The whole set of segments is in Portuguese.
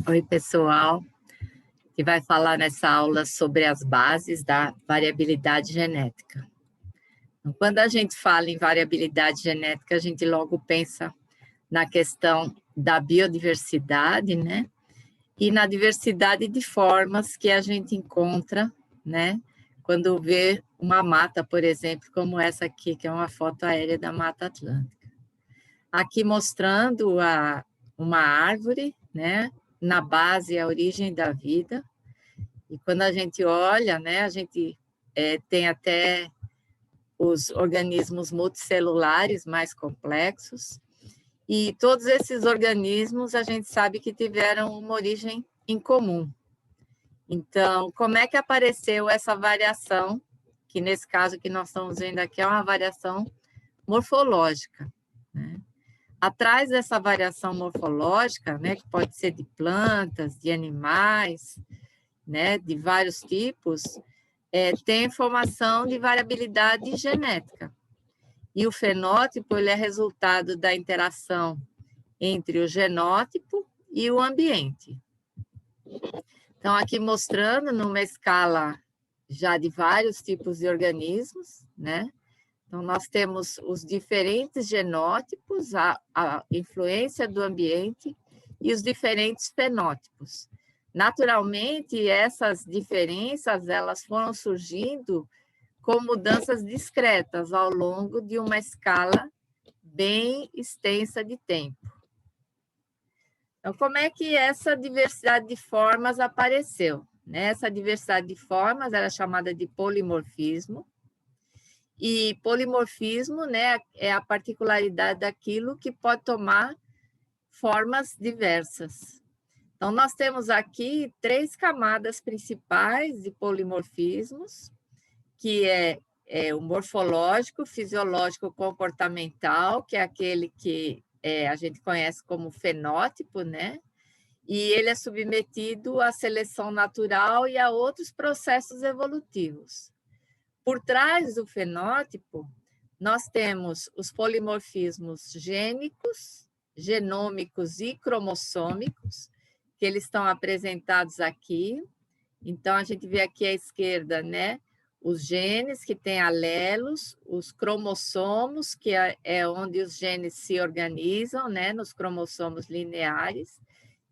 Oi, pessoal, que vai falar nessa aula sobre as bases da variabilidade genética. Então, quando a gente fala em variabilidade genética, a gente logo pensa na questão da biodiversidade, né? E na diversidade de formas que a gente encontra, né? Quando vê uma mata, por exemplo, como essa aqui, que é uma foto aérea da Mata Atlântica. Aqui mostrando uma árvore, né? Na base, a origem da vida. E quando a gente olha, né, a gente tem até os organismos multicelulares mais complexos, e todos esses organismos a gente sabe que tiveram uma origem em comum. Então, como é que apareceu essa variação, que nesse caso que nós estamos vendo aqui é uma variação morfológica, né? Atrás dessa variação morfológica, né, que pode ser de plantas, de animais, né, de vários tipos, tem informação de variabilidade genética. E o fenótipo ele é resultado da interação entre o genótipo e o ambiente. Então, aqui mostrando numa escala já de vários tipos de organismos, né? Então, nós temos os diferentes genótipos, a influência do ambiente e os diferentes fenótipos. Naturalmente, essas diferenças elas foram surgindo com mudanças discretas ao longo de uma escala bem extensa de tempo. Então, como é que essa diversidade de formas apareceu? Essa diversidade de formas era chamada de polimorfismo, e polimorfismo, né, é a particularidade daquilo que pode tomar formas diversas. Então, nós temos aqui 3 camadas principais de polimorfismos, que é o morfológico, fisiológico, comportamental, que é aquele que a gente conhece como fenótipo, né? E ele é submetido à seleção natural e a outros processos evolutivos. Por trás do fenótipo, nós temos os polimorfismos gênicos, genômicos e cromossômicos, que eles estão apresentados aqui. Então, a gente vê aqui à esquerda, né, os genes que têm alelos, os cromossomos, que é onde os genes se organizam, né, nos cromossomos lineares.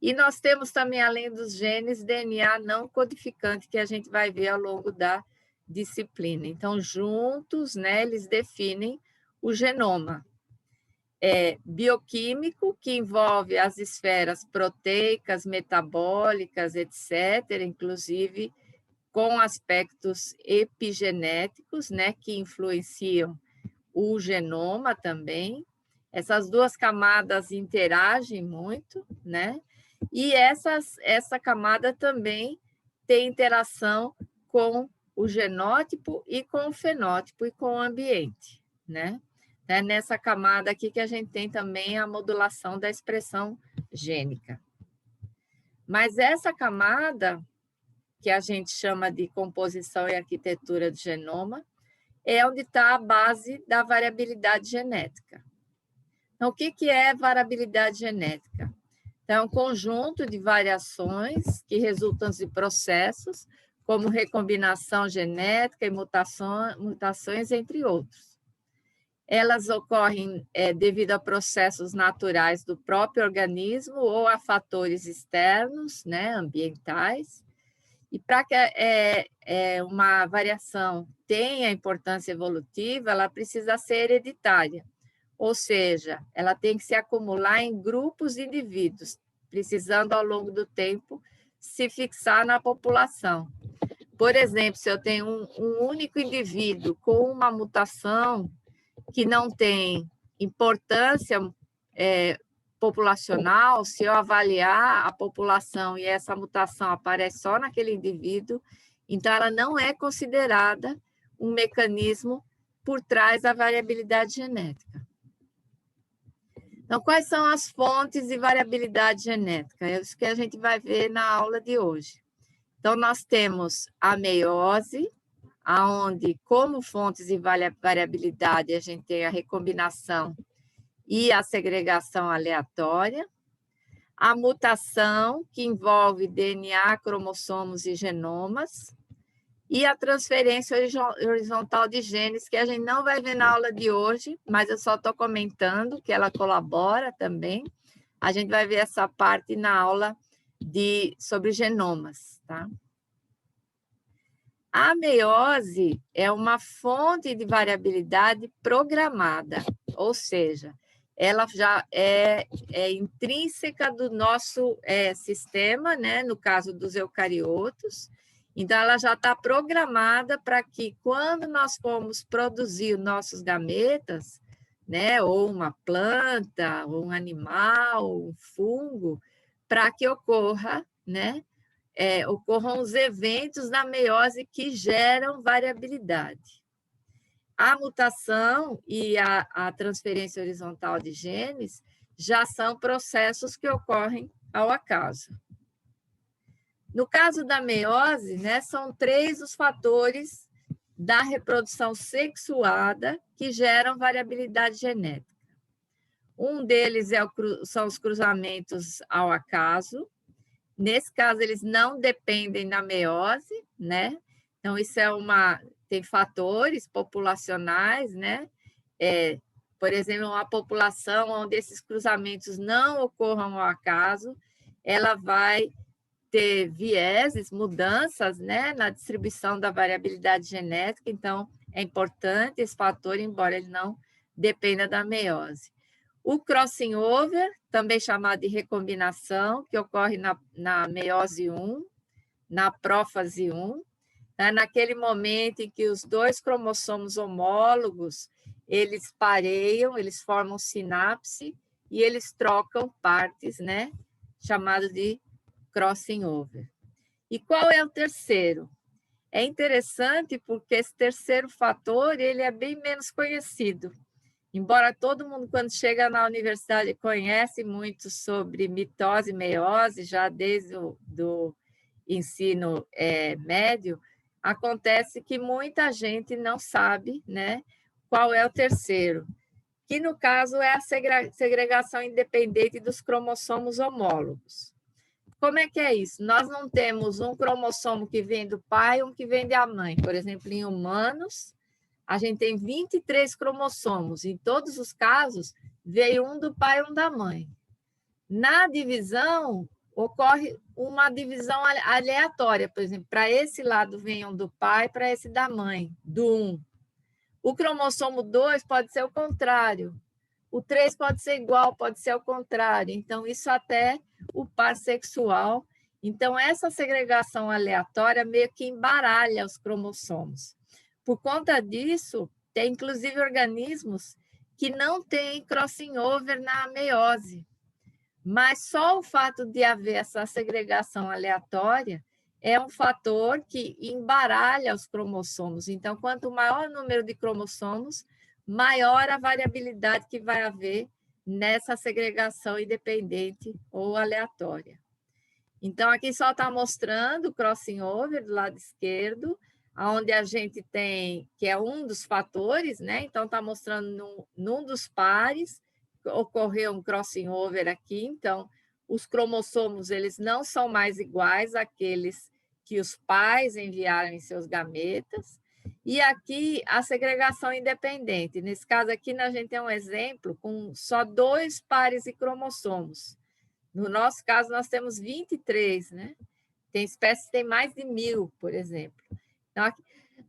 E nós temos também, além dos genes, DNA não codificante, que a gente vai ver ao longo da disciplina. Então, juntos, né, eles definem o genoma. Bioquímico, que envolve as esferas proteicas, metabólicas, etc., inclusive com aspectos epigenéticos, né, que influenciam o genoma também. Essas 2 camadas interagem muito, né? E essa camada também tem interação com o genótipo e com o fenótipo e com o ambiente, né? É nessa camada aqui que a gente tem também a modulação da expressão gênica. Mas essa camada, que a gente chama de composição e arquitetura do genoma, é onde está a base da variabilidade genética. Então, o que é variabilidade genética? Então, é um conjunto de variações que resultam de processos, como recombinação genética e mutações, entre outros. Elas ocorrem devido a processos naturais do próprio organismo ou a fatores externos, né, ambientais. E para que uma variação tenha importância evolutiva, ela precisa ser hereditária. Ou seja, ela tem que se acumular em grupos de indivíduos, precisando, ao longo do tempo, se fixar na população. Por exemplo, se eu tenho um único indivíduo com uma mutação que não tem importância populacional, se eu avaliar a população e essa mutação aparece só naquele indivíduo, então ela não é considerada um mecanismo por trás da variabilidade genética. Então, quais são as fontes de variabilidade genética? É isso que a gente vai ver na aula de hoje. Então, nós temos a meiose, onde, como fontes de variabilidade, a gente tem a recombinação e a segregação aleatória. a mutação, que envolve DNA, cromossomos e genomas, e a transferência horizontal de genes, que a gente não vai ver na aula de hoje, mas eu só estou comentando que ela colabora também. A gente vai ver essa parte na aula sobre genomas, tá? A meiose é uma fonte de variabilidade programada, ou seja, ela já é intrínseca do nosso sistema, né? No caso dos eucariotos. Então, ela já está programada para que, quando nós formos produzir nossos gametas, né? Ou uma planta, ou um animal, um fungo, para que ocorra, né? Ocorram os eventos da meiose que geram variabilidade. A mutação e a transferência horizontal de genes já são processos que ocorrem ao acaso. No caso da meiose, né, são 3 os fatores da reprodução sexuada que geram variabilidade genética. Um deles são os cruzamentos ao acaso. Nesse caso, eles não dependem da meiose, né? Então, isso tem fatores populacionais, né? Por exemplo, uma população onde esses cruzamentos não ocorram ao acaso, ela vai ter vieses, mudanças, né, na distribuição da variabilidade genética, então é importante esse fator, embora ele não dependa da meiose. O crossing over, também chamado de recombinação, que ocorre na meiose 1, na prófase 1, né? Naquele momento em que os 2 cromossomos homólogos, eles pareiam, eles formam sinapse e eles trocam partes, né? Chamado de crossing over. E qual é o terceiro? É interessante porque esse terceiro fator ele é bem menos conhecido. Embora todo mundo, quando chega na universidade, conhece muito sobre mitose e meiose, já desde o ensino médio, acontece que muita gente não sabe, né, qual é o terceiro, que no caso é a segregação independente dos cromossomos homólogos. Como é que é isso? Nós não temos um cromossomo que vem do pai e um que vem da mãe. Por exemplo, em humanos, a gente tem 23 cromossomos. Em todos os casos, veio um do pai e um da mãe. Na divisão, ocorre uma divisão aleatória. Por exemplo, para esse lado vem um do pai, para esse da mãe, do 1. O cromossomo 2 pode ser o contrário. O 3 pode ser igual, pode ser o contrário. Então, isso até o par sexual. Então, essa segregação aleatória meio que embaralha os cromossomos. Por conta disso, tem inclusive organismos que não têm crossing over na meiose. Mas só o fato de haver essa segregação aleatória é um fator que embaralha os cromossomos. Então, quanto maior o número de cromossomos, maior a variabilidade que vai haver nessa segregação independente ou aleatória. Então, aqui só está mostrando o crossing over do lado esquerdo, onde a gente tem, que é um dos fatores, né? Então, está mostrando num dos pares, ocorreu um crossing over aqui, então, os cromossomos, eles não são mais iguais àqueles que os pais enviaram em seus gametas, e aqui a segregação independente. Nesse caso aqui, a gente tem um exemplo com só 2 pares de cromossomos. No nosso caso, nós temos 23, né? Tem espécies que têm mais de 1000, por exemplo. Então,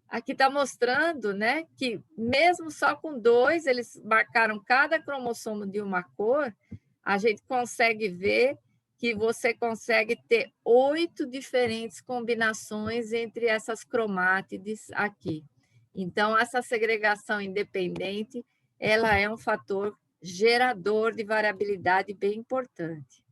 aqui está mostrando, né, que mesmo só com 2, eles marcaram cada cromossomo de uma cor, a gente consegue ver que você consegue ter 8 diferentes combinações entre essas cromátides aqui. Então, essa segregação independente, ela é um fator gerador de variabilidade bem importante.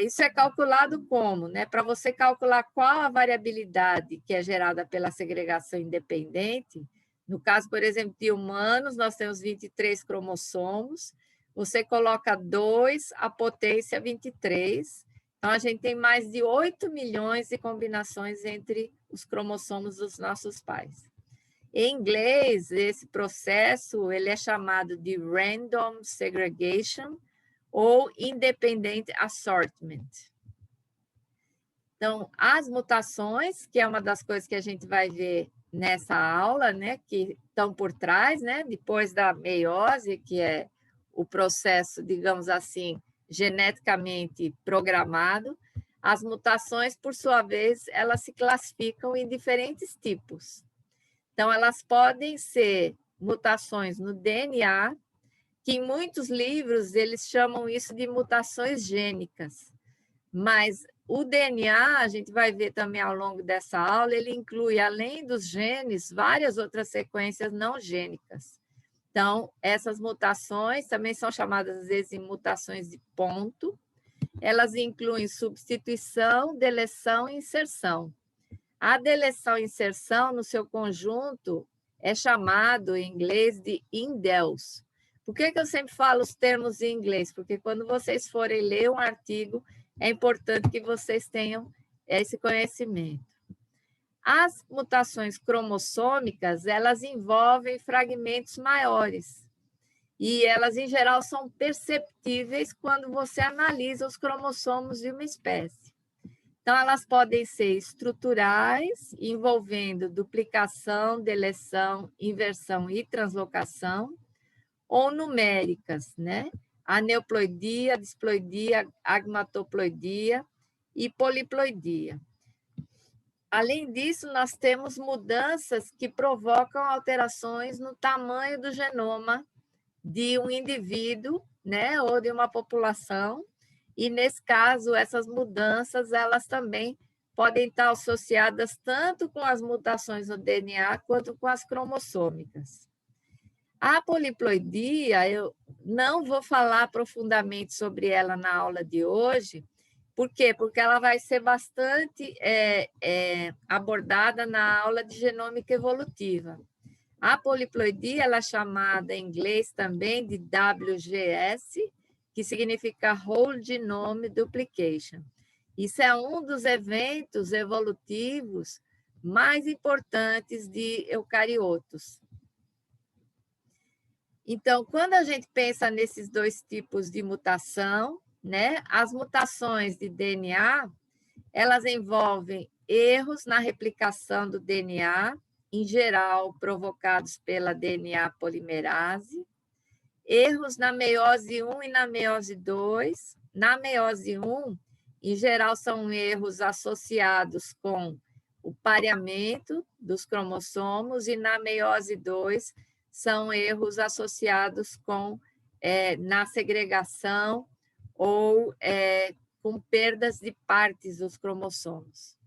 Isso é calculado como? Né? Para você calcular qual a variabilidade que é gerada pela segregação independente, no caso, por exemplo, de humanos, nós temos 23 cromossomos, você coloca 2 à potência 23, então a gente tem mais de 8 milhões de combinações entre os cromossomos dos nossos pais. Em inglês, esse processo ele é chamado de random segregation, ou independent assortment. Então, as mutações, que é uma das coisas que a gente vai ver nessa aula, né, que estão por trás, né, depois da meiose, que é o processo, digamos assim, geneticamente programado, as mutações, por sua vez, elas se classificam em diferentes tipos. Então, elas podem ser mutações no DNA, que em muitos livros eles chamam isso de mutações gênicas, mas o DNA, a gente vai ver também ao longo dessa aula, ele inclui, além dos genes, várias outras sequências não gênicas. Então, essas mutações também são chamadas, às vezes, de mutações de ponto. Elas incluem substituição, deleção e inserção. A deleção e inserção, no seu conjunto, é chamado em inglês de indels. Por que eu sempre falo os termos em inglês? Porque quando vocês forem ler um artigo, é importante que vocês tenham esse conhecimento. As mutações cromossômicas, elas envolvem fragmentos maiores. E elas, em geral, são perceptíveis quando você analisa os cromossomos de uma espécie. Então, elas podem ser estruturais, envolvendo duplicação, deleção, inversão e translocação, ou numéricas, né? Aneuploidia, disploidia, agmatoploidia e poliploidia. Além disso, nós temos mudanças que provocam alterações no tamanho do genoma de um indivíduo, né, ou de uma população, e nesse caso, essas mudanças, elas também podem estar associadas tanto com as mutações no DNA quanto com as cromossômicas. A poliploidia, eu não vou falar profundamente sobre ela na aula de hoje. Por quê? Porque ela vai ser bastante abordada na aula de genômica evolutiva. A poliploidia, ela é chamada em inglês também de WGS, que significa Whole Genome Duplication. Isso é um dos eventos evolutivos mais importantes de eucariotos. Então, quando a gente pensa nesses dois tipos de mutação, né, as mutações de DNA, elas envolvem erros na replicação do DNA, em geral provocados pela DNA polimerase, erros na meiose 1 e na meiose 2. Na meiose 1, em geral, são erros associados com o pareamento dos cromossomos, e na meiose 2, são erros associados com na segregação ou com perdas de partes dos cromossomos.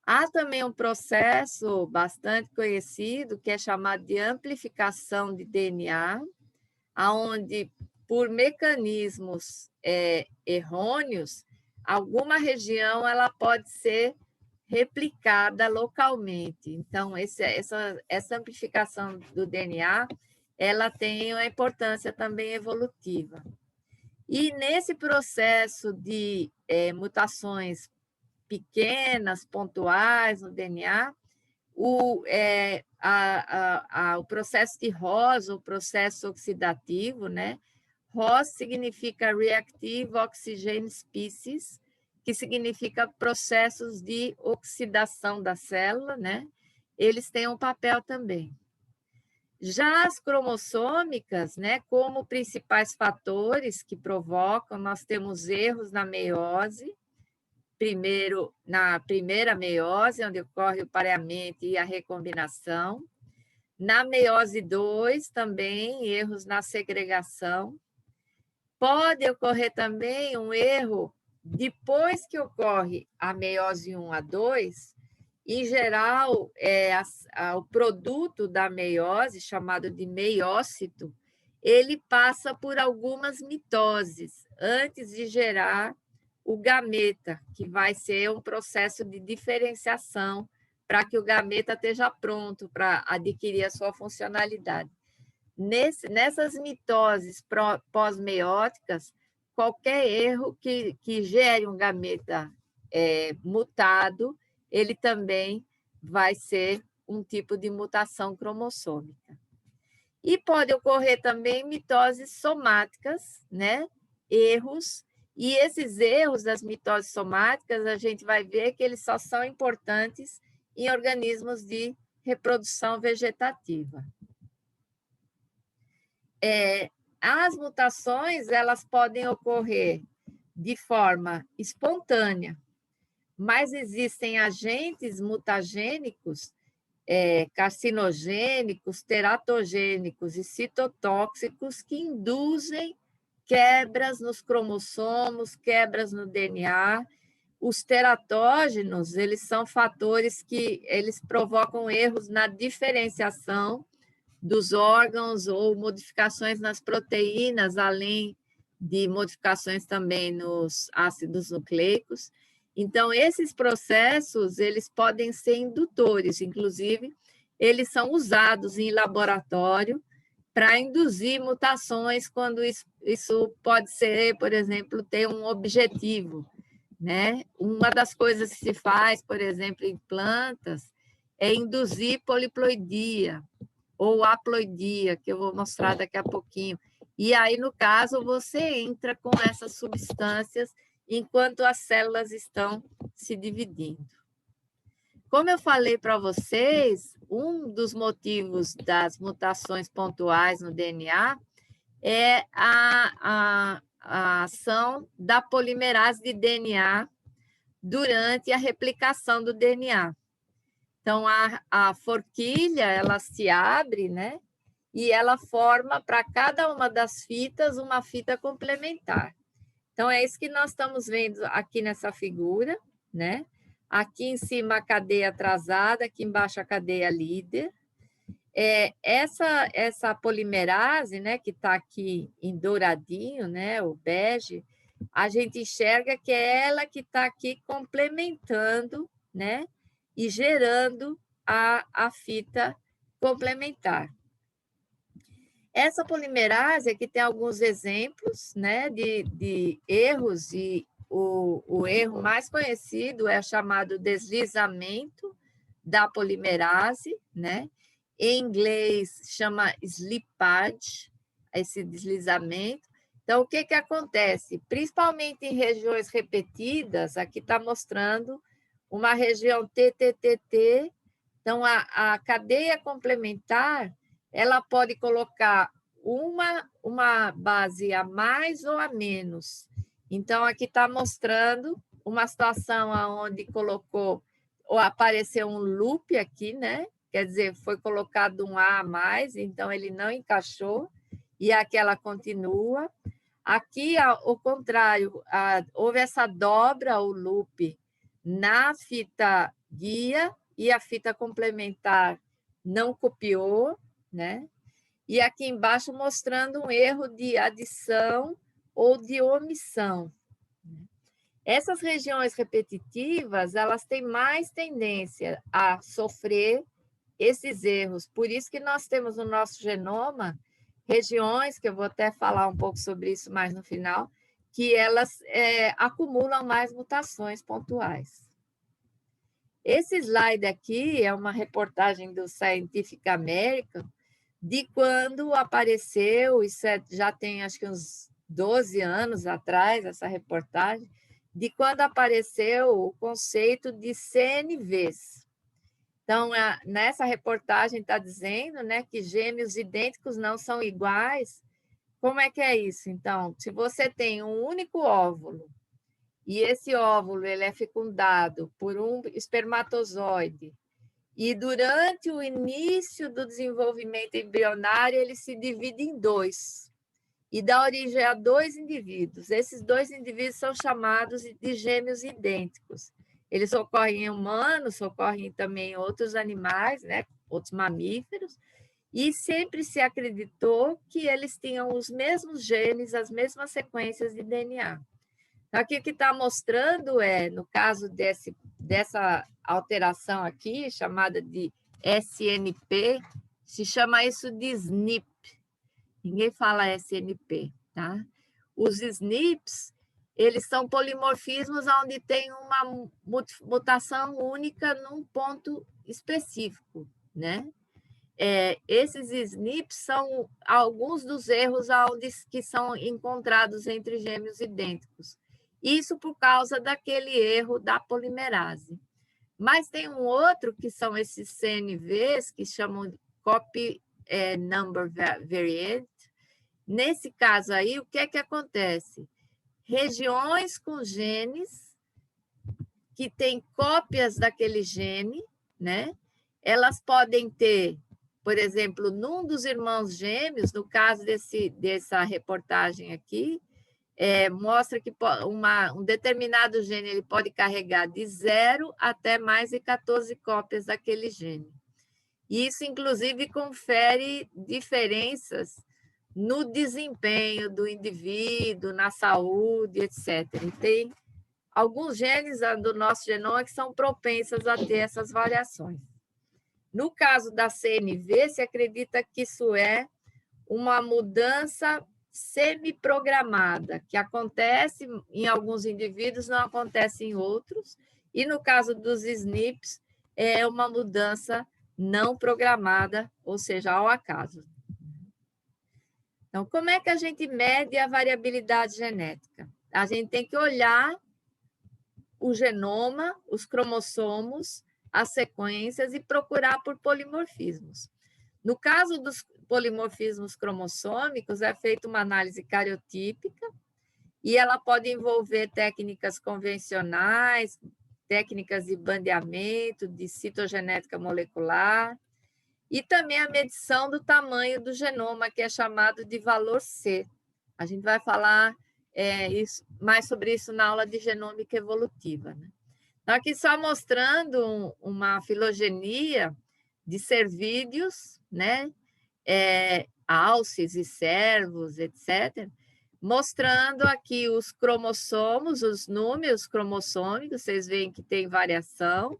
Há também um processo bastante conhecido que é chamado de amplificação de DNA, onde, por mecanismos errôneos, alguma região ela pode ser replicada localmente. Então, essa amplificação do DNA, ela tem uma importância também evolutiva. E nesse processo de mutações pequenas, pontuais no DNA, o processo de ROS, o processo oxidativo, né? ROS significa Reactive Oxygen Species, que significa processos de oxidação da célula, né? Eles têm um papel também. Já as cromossômicas, né, como principais fatores que provocam, nós temos erros na meiose, primeiro na primeira meiose, onde ocorre o pareamento e a recombinação. Na meiose 2, também erros na segregação. Pode ocorrer também um erro depois que ocorre a meiose 1 a 2, em geral, o produto da meiose, chamado de meiócito, ele passa por algumas mitoses antes de gerar o gameta, que vai ser um processo de diferenciação para que o gameta esteja pronto para adquirir a sua funcionalidade. Nessas mitoses pós-meióticas, qualquer erro que gere um gameta mutado, ele também vai ser um tipo de mutação cromossômica. E pode ocorrer também mitoses somáticas, né? erros, e esses erros das mitoses somáticas, a gente vai ver que eles só são importantes em organismos de reprodução vegetativa. As mutações, elas podem ocorrer de forma espontânea, mas existem agentes mutagênicos, carcinogênicos, teratogênicos e citotóxicos que induzem quebras nos cromossomos, quebras no DNA. Os teratógenos, eles são fatores que eles provocam erros na diferenciação dos órgãos ou modificações nas proteínas, além de modificações também nos ácidos nucleicos. Então, esses processos, eles podem ser indutores, inclusive, eles são usados em laboratório para induzir mutações quando isso pode ser, por exemplo, ter um objetivo, né? Uma das coisas que se faz, por exemplo, em plantas, é induzir poliploidia ou haploidia, que eu vou mostrar daqui a pouquinho. E aí, no caso, você entra com essas substâncias enquanto as células estão se dividindo. Como eu falei para vocês, um dos motivos das mutações pontuais no DNA é a ação da polimerase de DNA durante a replicação do DNA. Então, a forquilha, ela se abre, né? E ela forma para cada uma das fitas uma fita complementar. Então, é isso que nós estamos vendo aqui nessa figura, né? Aqui em cima a cadeia atrasada, aqui embaixo a cadeia líder. Essa polimerase, né, que está aqui em douradinho, né, o bege, a gente enxerga que é ela que está aqui complementando, né, e gerando a fita complementar. Essa polimerase aqui tem alguns exemplos, né, de erros, e o erro mais conhecido é chamado deslizamento da polimerase, né? Em inglês chama slippage, esse deslizamento. Então, o que acontece? Principalmente em regiões repetidas, aqui está mostrando uma região TTTT, então a cadeia complementar, ela pode colocar uma base a mais ou a menos. Então, aqui está mostrando uma situação onde colocou, ou apareceu um loop aqui, né? Quer dizer, foi colocado um A mais, então ele não encaixou, e aqui ela continua. Aqui, ao contrário, houve essa dobra, o loop, na fita guia, e a fita complementar não copiou, né? E aqui embaixo mostrando um erro de adição ou de omissão. Essas regiões repetitivas, elas têm mais tendência a sofrer esses erros. Por isso que nós temos no nosso genoma regiões, que eu vou até falar um pouco sobre isso mais no final, que elas acumulam mais mutações pontuais. Esse slide aqui é uma reportagem do Scientific American, de quando apareceu, isso já tem acho que uns 12 anos atrás, essa reportagem, de quando apareceu o conceito de CNVs. Então, nessa reportagem está dizendo, né, que gêmeos idênticos não são iguais. Como é que é isso? Então, se você tem um único óvulo, e esse óvulo ele é fecundado por um espermatozoide, e durante o início do desenvolvimento embrionário, ele se divide em dois, e dá origem a dois indivíduos. Esses dois indivíduos são chamados de gêmeos idênticos. Eles ocorrem em humanos, ocorrem também em outros animais, né? Outros mamíferos, e sempre se acreditou que eles tinham os mesmos genes, as mesmas sequências de DNA. Aqui o que está mostrando no caso dessa alteração aqui, chamada de SNP, se chama isso de SNP. Ninguém fala SNP, tá? Os SNPs, eles são polimorfismos onde tem uma mutação única num ponto específico, né? esses SNPs são alguns dos erros que são encontrados entre gêmeos idênticos. Isso por causa daquele erro da polimerase. Mas tem um outro, que são esses CNVs, que chamam de Copy Number Variant. Nesse caso aí, o que é que acontece? Regiões com genes que têm cópias daquele gene, né? Elas podem ter, por exemplo, num dos irmãos gêmeos, no caso dessa reportagem aqui, mostra que um determinado gene ele pode carregar de 0 até mais de 14 cópias daquele gene. E isso, inclusive, confere diferenças no desempenho do indivíduo, na saúde, etc. E tem alguns genes do nosso genoma que são propensas a ter essas variações. No caso da CNV, se acredita que isso é uma mudança semi-programada, que acontece em alguns indivíduos, não acontece em outros, e no caso dos SNPs, é uma mudança não programada, ou seja, ao acaso. Então, como é que a gente mede a variabilidade genética? A gente tem que olhar o genoma, os cromossomos, as sequências e procurar por polimorfismos. No caso dos polimorfismos cromossômicos, é feita uma análise cariotípica e ela pode envolver técnicas convencionais, técnicas de bandeamento, de citogenética molecular, e também a medição do tamanho do genoma, que é chamado de valor C. A gente vai falar mais sobre isso na aula de genômica evolutiva, né? Então, aqui só mostrando uma filogenia de cervídeos, né? Alces e cervos, etc., mostrando aqui os cromossomos, os números cromossômicos, vocês veem que tem variação.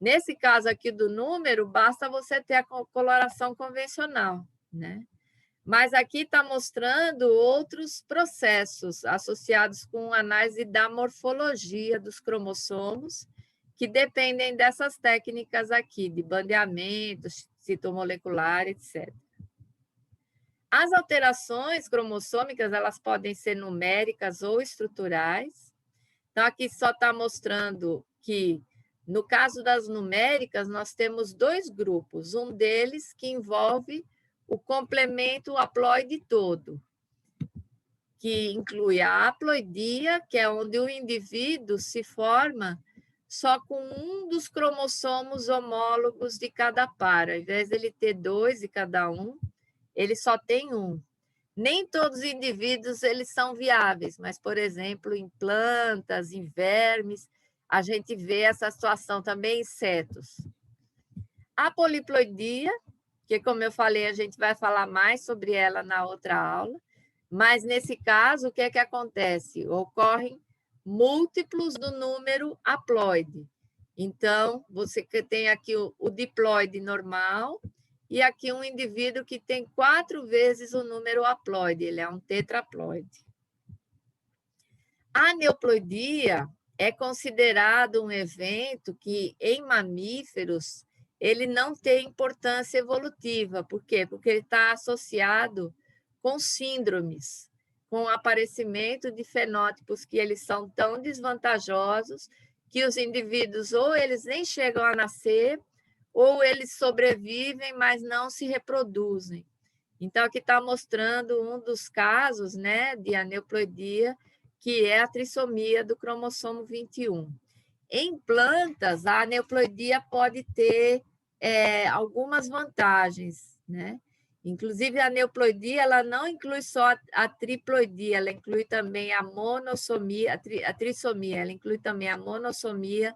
Nesse caso aqui do número, basta você ter a coloração convencional, né? Mas aqui está mostrando outros processos associados com análise da morfologia dos cromossomos, que dependem dessas técnicas aqui, de bandeamento, citomolecular, etc. As alterações cromossômicas, elas podem ser numéricas ou estruturais. Então, aqui só está mostrando que, no caso das numéricas, nós temos dois grupos. Um deles que envolve o complemento haploide todo, que inclui a haploidia, que é onde o indivíduo se forma só com um dos cromossomos homólogos de cada par. Ao invés de ele ter 2 de cada um, ele só tem um. Nem todos os indivíduos eles são viáveis, mas, por exemplo, em plantas, em vermes, a gente vê essa situação também em insetos. A poliploidia, que, como eu falei, a gente vai falar mais sobre ela na outra aula, mas, nesse caso, o que é que acontece? Ocorrem múltiplos do número haploide. Então, você tem aqui o diploide normal e aqui um indivíduo que tem 4 vezes o número haploide, ele é um tetraploide. A aneuploidia é considerado um evento que, em mamíferos, ele não tem importância evolutiva. Por quê? Porque ele está associado com síndromes, com o aparecimento de fenótipos que eles são tão desvantajosos que os indivíduos ou eles nem chegam a nascer ou eles sobrevivem, mas não se reproduzem. Então, aqui está mostrando um dos casos, né, de aneuploidia, que é a trissomia do cromossomo 21. Em plantas, a aneuploidia pode ter algumas vantagens, né? Inclusive, a aneuploidia ela não inclui só a triploidia, ela inclui também a monossomia, a trissomia, ela inclui também a monossomia,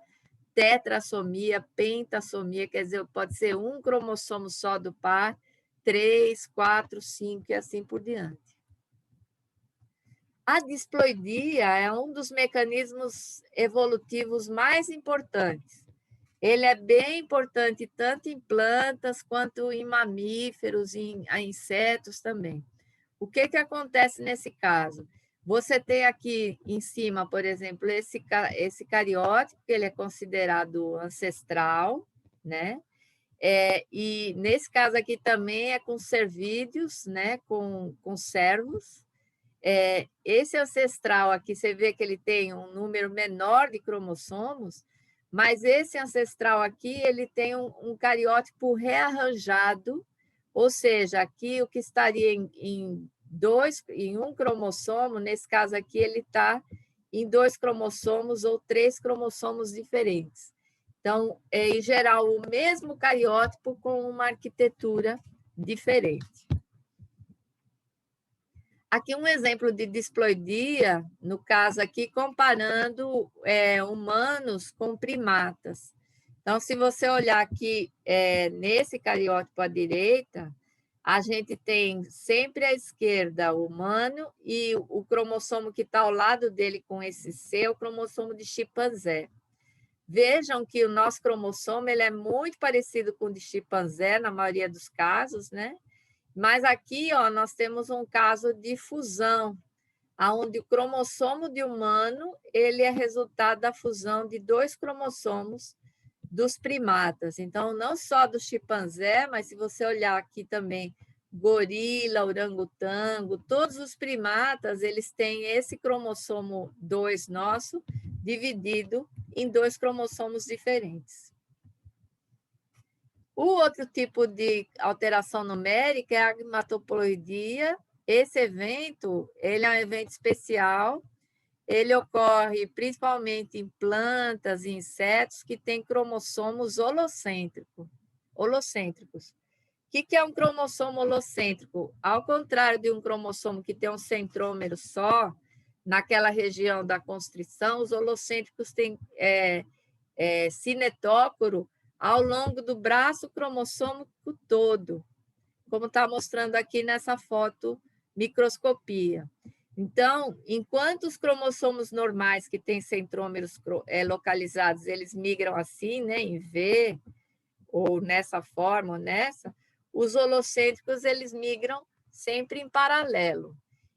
tetrassomia, pentassomia, quer dizer, pode ser um cromossomo só do par, 3, 4, 5 e assim por diante. A disploidia é um dos mecanismos evolutivos mais importantes. Ele é bem importante tanto em plantas quanto em mamíferos e em insetos também. O que acontece nesse caso? Você tem aqui em cima, por exemplo, esse cariótipo, que ele é considerado ancestral, né? E nesse caso aqui também é com cervídeos, né, com servos. Esse ancestral aqui, você vê que ele tem um número menor de cromossomos, mas esse ancestral aqui ele tem um cariótipo rearranjado, ou seja, aqui o que estaria em um cromossomo, nesse caso aqui ele está em 2 cromossomos ou 3 cromossomos diferentes. Então, em geral, o mesmo cariótipo com uma arquitetura diferente. Aqui um exemplo de disploidia, no caso aqui, comparando humanos com primatas. Então, se você olhar aqui nesse cariótipo à direita, a gente tem sempre à esquerda o humano e o cromossomo que está ao lado dele com esse C é o cromossomo de chimpanzé. Vejam que o nosso cromossomo ele é muito parecido com o de chimpanzé, na maioria dos casos, né? Mas aqui ó, nós temos um caso de fusão, onde o cromossomo de humano ele é resultado da fusão de 2 cromossomos dos primatas. Então, não só do chimpanzé, mas se você olhar aqui também, gorila, orangotango, todos os primatas, eles têm esse cromossomo 2 nosso, dividido em 2 cromossomos diferentes. O outro tipo de alteração numérica é a gametoploidia. Esse evento, ele é um evento especial, ele ocorre principalmente em plantas e insetos que têm cromossomos holocêntricos. O que é um cromossomo holocêntrico? Ao contrário de um cromossomo que tem um centrômero só, naquela região da constrição, os holocêntricos têm cinetócoro ao longo do braço cromossômico todo, como está mostrando aqui nessa foto microscopia. Então, enquanto os cromossomos normais que têm centrômeros localizados, eles migram assim, né, em V, ou nessa forma, ou nessa, os holocêntricos eles migram sempre em paralelo.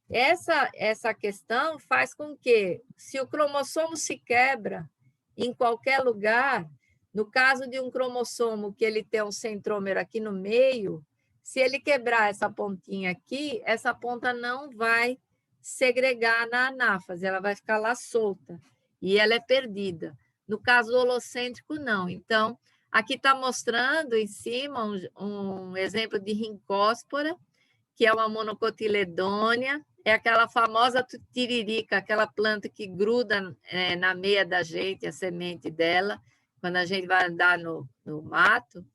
Essa questão faz com que, se o cromossomo se quebra em qualquer lugar, no caso de um cromossomo que ele tem um centrômero aqui no meio, se ele quebrar essa pontinha aqui, essa ponta não vai segregar na anáfase, ela vai ficar lá solta e ela é perdida. No caso holocêntrico, não. Então, aqui está mostrando em cima um exemplo de rincóspora, que é uma monocotiledônia, é aquela famosa tiririca, aquela planta que gruda na meia da gente, a semente dela, quando a gente vai andar no mato.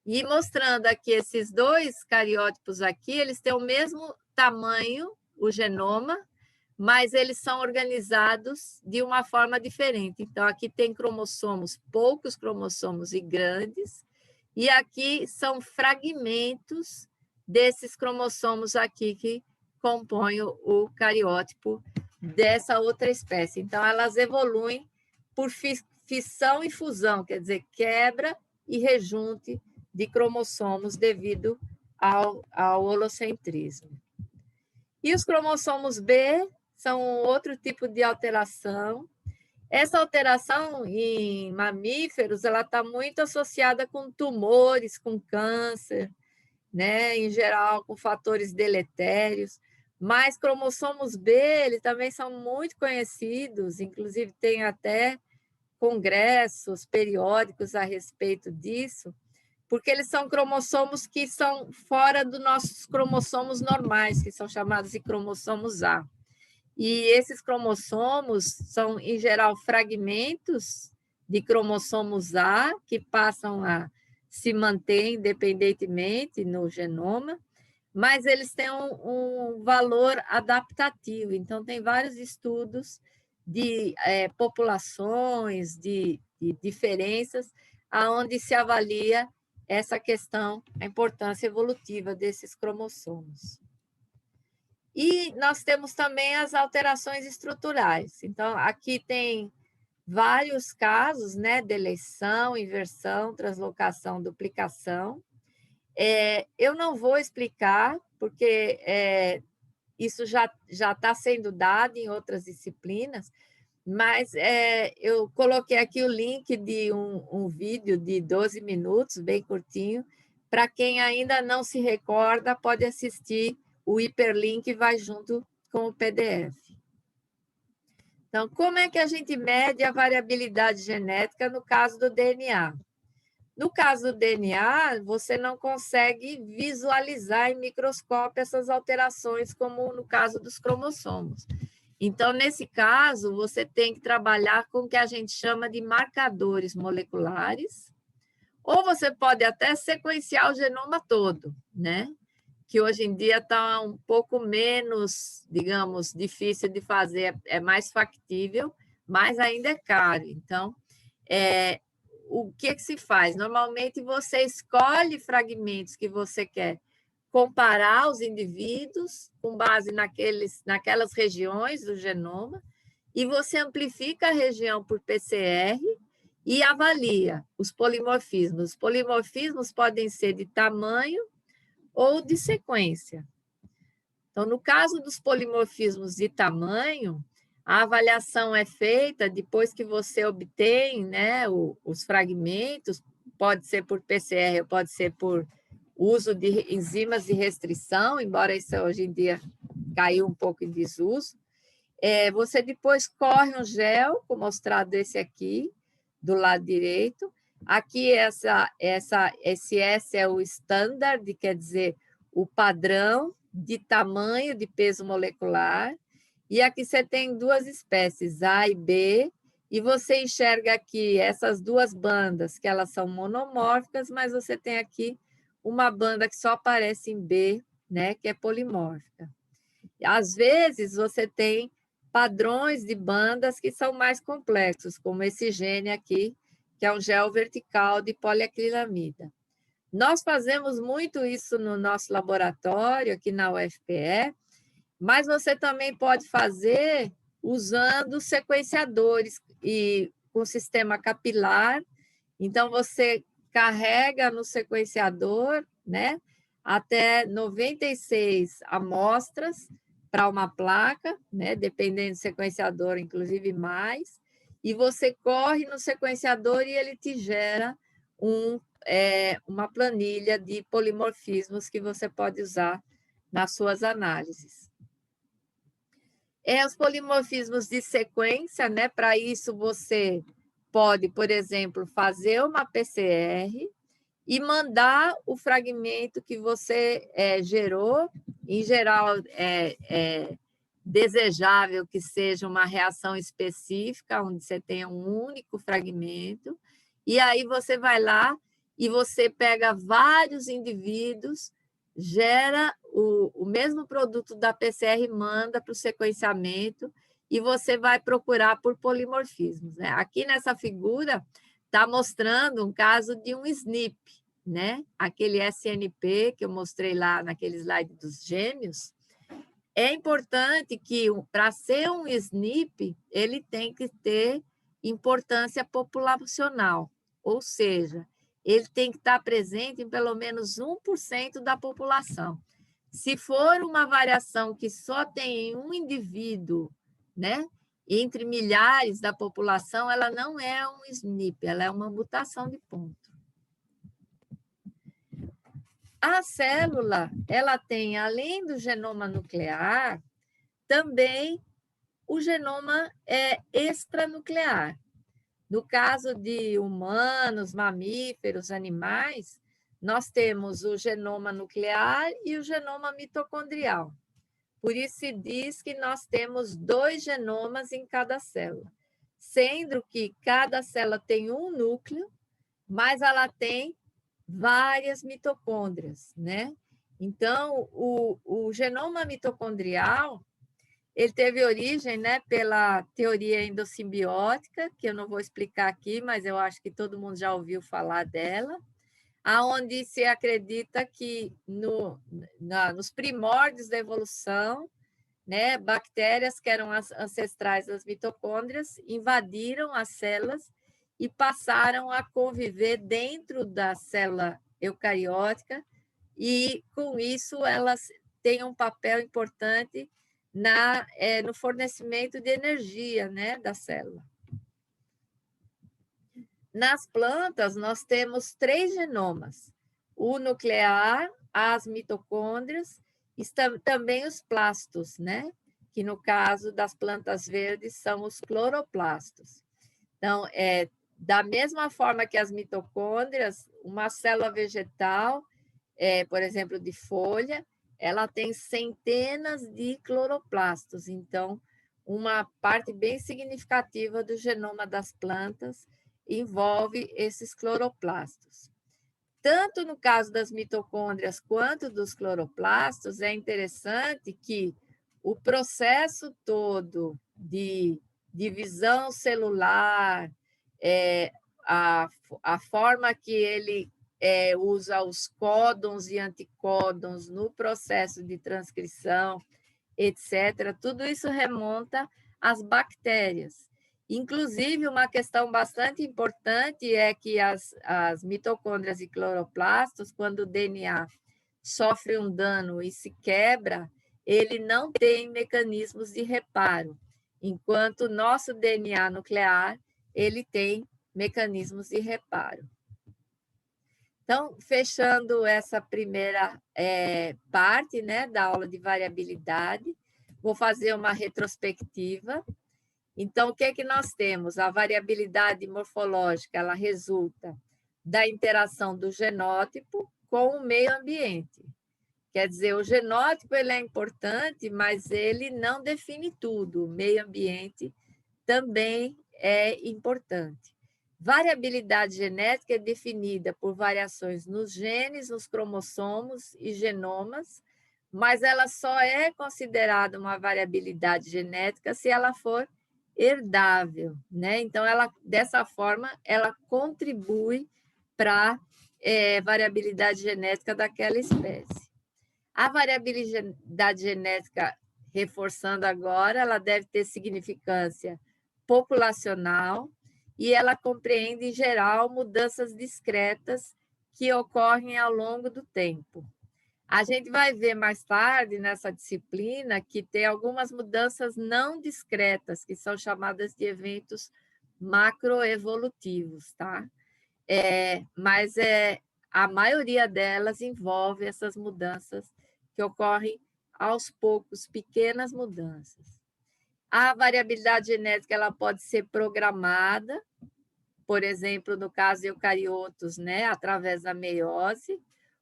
E mostrando aqui esses 2 cariótipos aqui, eles têm o mesmo tamanho, o genoma, mas eles são organizados de uma forma diferente. Então, aqui tem cromossomos, poucos cromossomos e grandes, e aqui são fragmentos desses cromossomos aqui que compõem o cariótipo dessa outra espécie. Então, elas evoluem por fissão e fusão, quer dizer, quebra e rejunte de cromossomos devido ao holocentrismo. E os cromossomos B são outro tipo de alteração. Essa alteração em mamíferos ela está muito associada com tumores, com câncer, né? Em geral com fatores deletérios. Mas cromossomos B eles também são muito conhecidos, inclusive tem até congressos periódicos a respeito disso, porque eles são cromossomos que são fora dos nossos cromossomos normais, que são chamados de cromossomos A. E esses cromossomos são, em geral, fragmentos de cromossomos A que passam a se manter independentemente no genoma, mas eles têm um valor adaptativo. Então, tem vários estudos de populações, de diferenças, aonde se avalia essa questão, a importância evolutiva desses cromossomos. E nós temos também as alterações estruturais. Então, aqui tem vários casos, né? Deleção, inversão, translocação, duplicação. Eu não vou explicar, porque isso já está sendo dado em outras disciplinas, Mas eu coloquei aqui o link de um vídeo de 12 minutos, bem curtinho. Para quem ainda não se recorda, pode assistir. O hiperlink vai junto com o PDF. Então, como é que a gente mede a variabilidade genética no caso do DNA? No caso do DNA, você não consegue visualizar em microscópio essas alterações, como no caso dos cromossomos. Então, nesse caso, você tem que trabalhar com o que a gente chama de marcadores moleculares, ou você pode até sequenciar o genoma todo, né? Que hoje em dia está um pouco menos, digamos, difícil de fazer, é mais factível, mas ainda é caro. Então, o que se faz? Normalmente, você escolhe fragmentos que você quer comparar os indivíduos com base naquelas regiões do genoma, e você amplifica a região por PCR e avalia os polimorfismos. Os polimorfismos podem ser de tamanho ou de sequência. Então, no caso dos polimorfismos de tamanho, a avaliação é feita depois que você obtém, né, os fragmentos, pode ser por PCR, pode ser por uso de enzimas de restrição, embora isso hoje em dia caiu um pouco em desuso. Você depois corre um gel, como mostrado esse aqui, do lado direito. Aqui, esse S é o standard, quer dizer, o padrão de tamanho, de peso molecular. E aqui você tem duas espécies, A e B, e você enxerga aqui essas duas bandas, que elas são monomórficas, mas você tem aqui uma banda que só aparece em B, né, que é polimórfica. Às vezes, você tem padrões de bandas que são mais complexos, como esse gene aqui, que é um gel vertical de poliacrilamida. Nós fazemos muito isso no nosso laboratório, aqui na UFPE, mas você também pode fazer usando sequenciadores e com sistema capilar. Então, você carrega no sequenciador, né, até 96 amostras para uma placa, né, dependendo do sequenciador, inclusive mais, e você corre no sequenciador e ele te gera uma planilha de polimorfismos que você pode usar nas suas análises. Os polimorfismos de sequência, né? Para isso você pode, por exemplo, fazer uma PCR e mandar o fragmento que você gerou. Em geral, é desejável que seja uma reação específica, onde você tenha um único fragmento, e aí você vai lá e você pega vários indivíduos, gera o mesmo produto da PCR, manda para o sequenciamento, e você vai procurar por polimorfismos, né? Aqui nessa figura está mostrando um caso de um SNP, né? Aquele SNP que eu mostrei lá naquele slide dos gêmeos. É importante que, para ser um SNP, ele tem que ter importância populacional, ou seja, ele tem que estar presente em pelo menos 1% da população. Se for uma variação que só tem em um indivíduo, né, entre milhares da população, ela não é um SNP, ela é uma mutação de ponto. A célula, ela tem, além do genoma nuclear, também o genoma extranuclear. No caso de humanos, mamíferos, animais, nós temos o genoma nuclear e o genoma mitocondrial. Por isso se diz que nós temos 2 genomas em cada célula, sendo que cada célula tem um núcleo, mas ela tem várias mitocôndrias, né? Então, o genoma mitocondrial, ele teve origem, né, pela teoria endossimbiótica, que eu não vou explicar aqui, mas eu acho que todo mundo já ouviu falar dela, aonde se acredita que nos primórdios da evolução, né, bactérias que eram as ancestrais das mitocôndrias invadiram as células e passaram a conviver dentro da célula eucariótica, e com isso elas têm um papel importante no fornecimento de energia, né, da célula. Nas plantas, nós temos 3 genomas: o nuclear, as mitocôndrias e também os plastos, né? Que no caso das plantas verdes são os cloroplastos. Então, da mesma forma que as mitocôndrias, uma célula vegetal, por exemplo, de folha, ela tem centenas de cloroplastos. Então, uma parte bem significativa do genoma das plantas envolve esses cloroplastos. Tanto no caso das mitocôndrias quanto dos cloroplastos, é interessante que o processo todo de divisão celular, a forma que ele usa os códons e anticódons no processo de transcrição, etc., tudo isso remonta às bactérias. Inclusive, uma questão bastante importante é que as mitocôndrias e cloroplastos, quando o DNA sofre um dano e se quebra, ele não tem mecanismos de reparo, enquanto o nosso DNA nuclear, ele tem mecanismos de reparo. Então, fechando essa primeira parte, né, da aula de variabilidade, vou fazer uma retrospectiva. Então, o que é que nós temos? A variabilidade morfológica, ela resulta da interação do genótipo com o meio ambiente. Quer dizer, o genótipo ele é importante, mas ele não define tudo. O meio ambiente também é importante. Variabilidade genética é definida por variações nos genes, nos cromossomos e genomas, mas ela só é considerada uma variabilidade genética se ela for herdável, né? Então, dessa forma, ela contribui para a variabilidade genética daquela espécie. A variabilidade genética, reforçando agora, ela deve ter significância populacional e ela compreende, em geral, mudanças discretas que ocorrem ao longo do tempo. A gente vai ver mais tarde nessa disciplina que tem algumas mudanças não discretas, que são chamadas de eventos macroevolutivos, tá? Mas a maioria delas envolve essas mudanças que ocorrem aos poucos, pequenas mudanças. A variabilidade genética ela pode ser programada, por exemplo, no caso de eucariotos, né, através da meiose,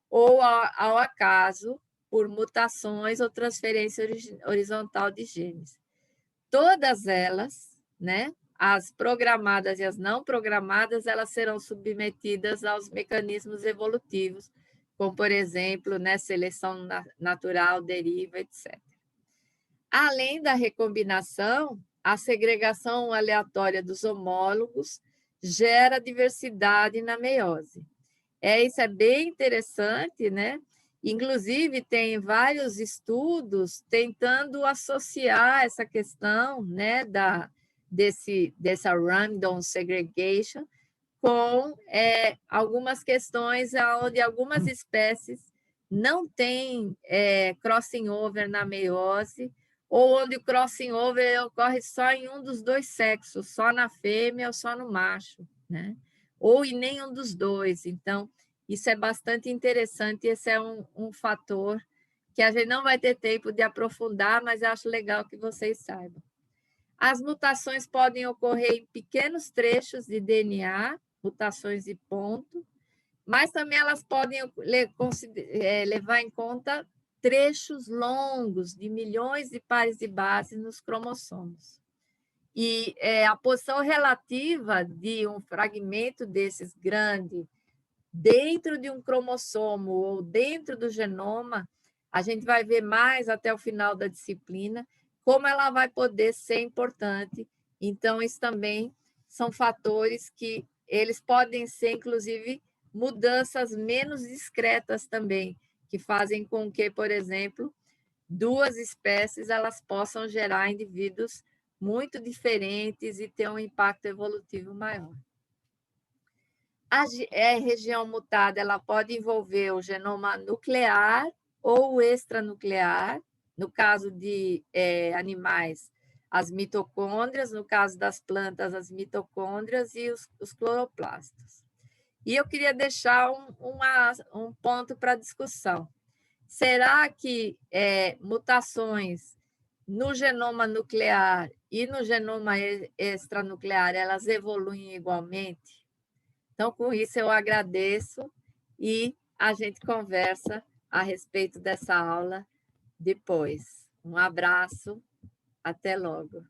ou ao acaso, por mutações ou transferência horizontal de genes. Todas elas, né, as programadas e as não programadas, elas serão submetidas aos mecanismos evolutivos, como, por exemplo, né, seleção natural, deriva, etc. Além da recombinação, a segregação aleatória dos homólogos gera diversidade na meiose. Isso é bem interessante, né? Inclusive, tem vários estudos tentando associar essa questão, né, dessa random segregation com algumas questões onde algumas espécies não têm crossing over na meiose, ou onde o crossing over ocorre só em um dos dois sexos, só na fêmea ou só no macho, né? Ou em nenhum dos dois. Então, isso é bastante interessante, esse é um fator que a gente não vai ter tempo de aprofundar, mas eu acho legal que vocês saibam. As mutações podem ocorrer em pequenos trechos de DNA, mutações de ponto, mas também elas podem levar em conta trechos longos de milhões de pares de base nos cromossomos. E a posição relativa de um fragmento desses grande dentro de um cromossomo ou dentro do genoma, a gente vai ver mais até o final da disciplina como ela vai poder ser importante. Então, isso também são fatores que eles podem ser, inclusive, mudanças menos discretas também, que fazem com que, por exemplo, duas espécies elas possam gerar indivíduos muito diferentes e ter um impacto evolutivo maior. A região mutada ela pode envolver o genoma nuclear ou extranuclear, No caso de animais, as mitocôndrias, no caso das plantas, as mitocôndrias e os cloroplastos. E eu queria deixar um ponto para discussão. Será que mutações no genoma nuclear e no genoma extranuclear, elas evoluem igualmente? Então, com isso, eu agradeço e a gente conversa a respeito dessa aula depois. Um abraço, até logo.